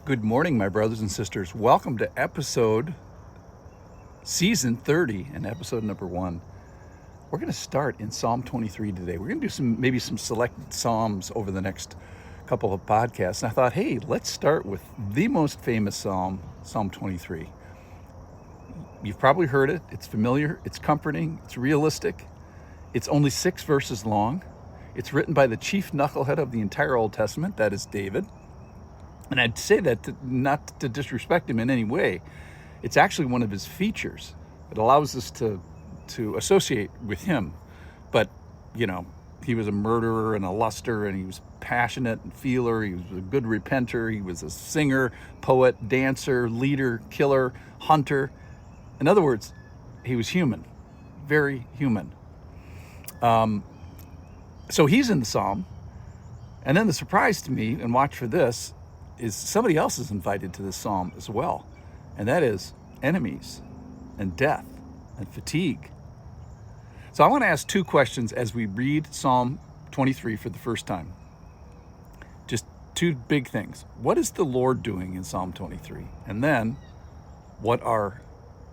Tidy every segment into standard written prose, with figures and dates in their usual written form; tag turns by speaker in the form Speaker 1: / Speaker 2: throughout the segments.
Speaker 1: Good morning, my brothers and sisters. Welcome to season 30 and episode number 1. We're going to start in Psalm 23 today. We're going to do maybe some selected Psalms over the next couple of podcasts. And I thought, hey, let's start with the most famous Psalm, Psalm 23. You've probably heard it. It's familiar. It's comforting. It's realistic. It's only 6 verses long. It's written by the chief knucklehead of the entire Old Testament, that is David. And I'd say that not to disrespect him in any way. It's actually one of his features. It allows us to associate with him. But, he was a murderer and a luster, and he was passionate and feeler. He was a good repenter. He was a singer, poet, dancer, leader, killer, hunter. In other words, he was human, very human. So he's in the psalm. And then the surprise to me, and watch for this, is somebody else is invited to this psalm as well. And that is enemies and death and fatigue. So I want to ask 2 questions as we read Psalm 23 for the first time. Just 2 big things. What is the Lord doing in Psalm 23? And then, what are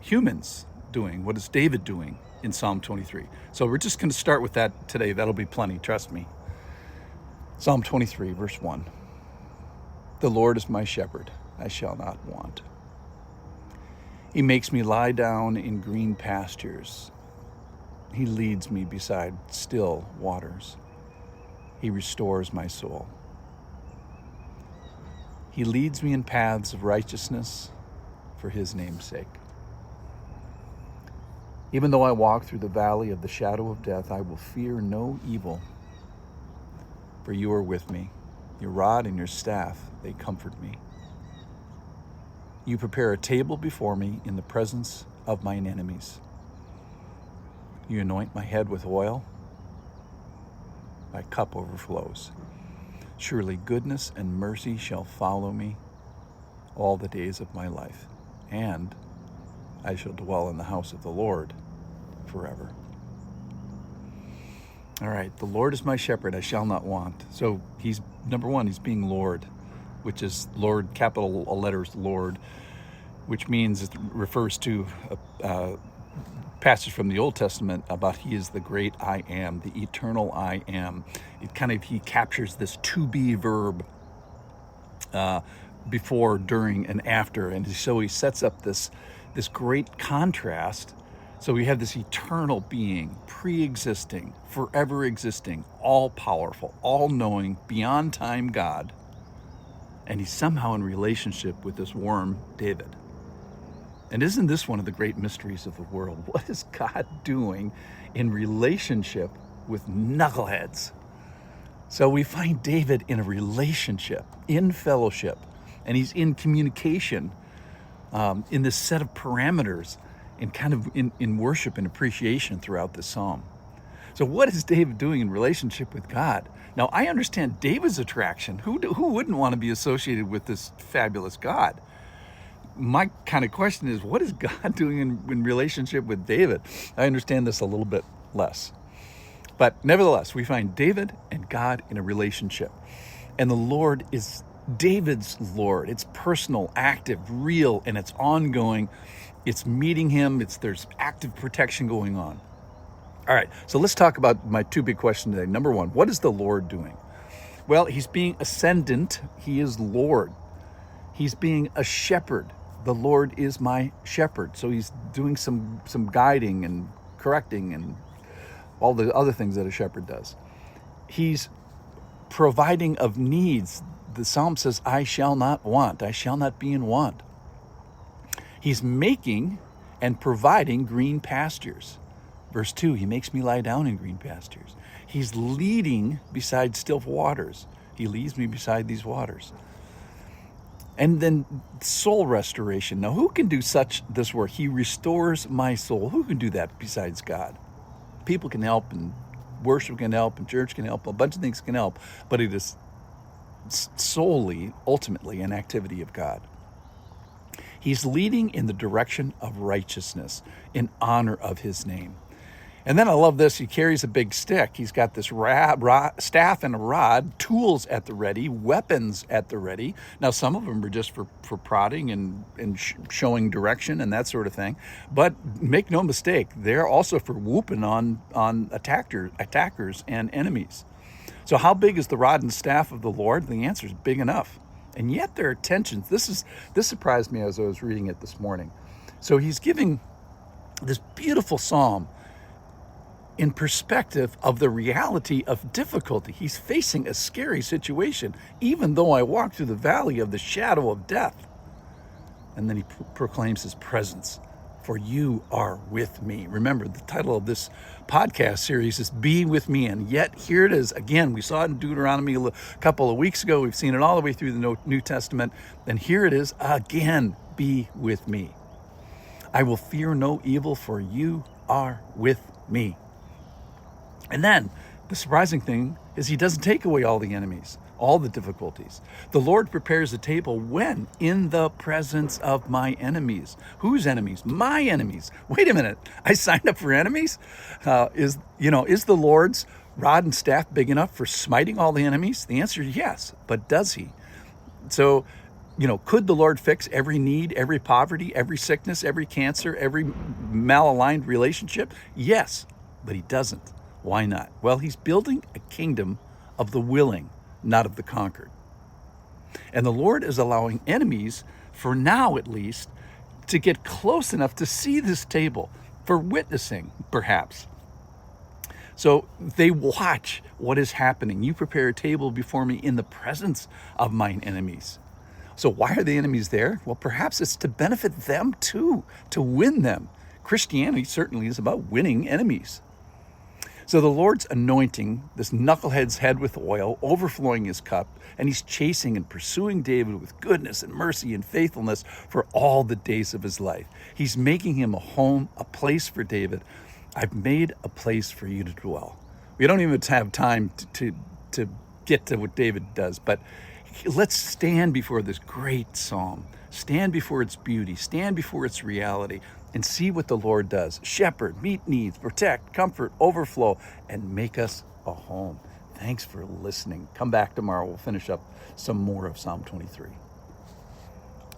Speaker 1: humans doing? What is David doing in Psalm 23? So we're just going to start with that today. That'll be plenty, trust me. Psalm 23, verse 1. The Lord is my shepherd, I shall not want. He makes me lie down in green pastures. He leads me beside still waters. He restores my soul. He leads me in paths of righteousness for his name's sake. Even though I walk through the valley of the shadow of death, I will fear no evil, for you are with me. Your rod and your staff, they comfort me. You prepare a table before me in the presence of mine enemies. You anoint my head with oil. My cup overflows. Surely goodness and mercy shall follow me all the days of my life, and I shall dwell in the house of the Lord forever. All right, the Lord is my shepherd, I shall not want. So he's, number 1, he's being Lord, which is Lord, capital letters Lord, which means it refers to a passage from the Old Testament about he is the great I am, the eternal I am. He captures this to be verb before, during, and after. And so he sets up this great contrast. So we have this eternal being, pre-existing, forever existing, all-powerful, all-knowing, beyond time God. And he's somehow in relationship with this worm, David. And isn't this one of the great mysteries of the world? What is God doing in relationship with knuckleheads? So we find David in a relationship, in fellowship, and he's in communication in this set of parameters, and kind of in worship and appreciation throughout this psalm. So what is David doing in relationship with God? Now, I understand David's attraction. Who wouldn't want to be associated with this fabulous God? My kind of question is, what is God doing in relationship with David? I understand this a little bit less. But nevertheless, we find David and God in a relationship. And the Lord is David's Lord. It's personal, active, real, and it's ongoing. It's meeting him. There's active protection going on. All right, so let's talk about my 2 big questions today. Number 1, what is the Lord doing? Well, he's being ascendant. He is Lord. He's being a shepherd. The Lord is my shepherd. So he's doing some guiding and correcting and all the other things that a shepherd does. He's providing of needs. The psalm says, I shall not want. I shall not be in want. He's making and providing green pastures. Verse 2, he makes me lie down in green pastures. He's leading beside still waters. He leads me beside these waters. And then soul restoration. Now, who can do this work? He restores my soul. Who can do that besides God? People can help, and worship can help, and church can help. A bunch of things can help. But it is solely, ultimately, an activity of God. He's leading in the direction of righteousness in honor of his name. And then I love this. He carries a big stick. He's got this staff and a rod, tools at the ready, weapons at the ready. Now, some of them are just for prodding and showing direction and that sort of thing. But make no mistake, they're also for whooping on attackers and enemies. So how big is the rod and staff of the Lord? The answer is big enough. And yet there are tensions. This surprised me as I was reading it this morning. So he's giving this beautiful psalm in perspective of the reality of difficulty. He's facing a scary situation, even though I walk through the valley of the shadow of death. And then he proclaims his presence, for you are with me. Remember, the title of this podcast series is Be With Me. And yet here it is again. We saw it in Deuteronomy a couple of weeks ago. We've seen it all the way through the New Testament. And here it is again, be with me. I will fear no evil, for you are with me. And then the surprising thing is he doesn't take away all the enemies, all the difficulties. The Lord prepares a table when? In the presence of my enemies. Whose enemies? My enemies. Wait a minute. I signed up for enemies? Is the Lord's rod and staff big enough for smiting all the enemies? The answer is yes, but does he? So, could the Lord fix every need, every poverty, every sickness, every cancer, every malaligned relationship? Yes, but he doesn't. Why not? Well, he's building a kingdom of the willing, not of the conquered. And the Lord is allowing enemies, for now at least, to get close enough to see this table, for witnessing, perhaps. So they watch what is happening. You prepare a table before me in the presence of mine enemies. So why are the enemies there? Well, perhaps it's to benefit them too, to win them. Christianity certainly is about winning enemies. So the Lord's anointing this knucklehead's head with oil, overflowing his cup, and he's chasing and pursuing David with goodness and mercy and faithfulness for all the days of his life. He's making him a home, a place for David. I've made a place for you to dwell. We don't even have time to get to what David does, but let's stand before this great psalm. Stand before its beauty, stand before its reality, and see what the Lord does. Shepherd, meet needs, protect, comfort, overflow, and make us a home. Thanks for listening. Come back tomorrow. We'll finish up some more of Psalm 23.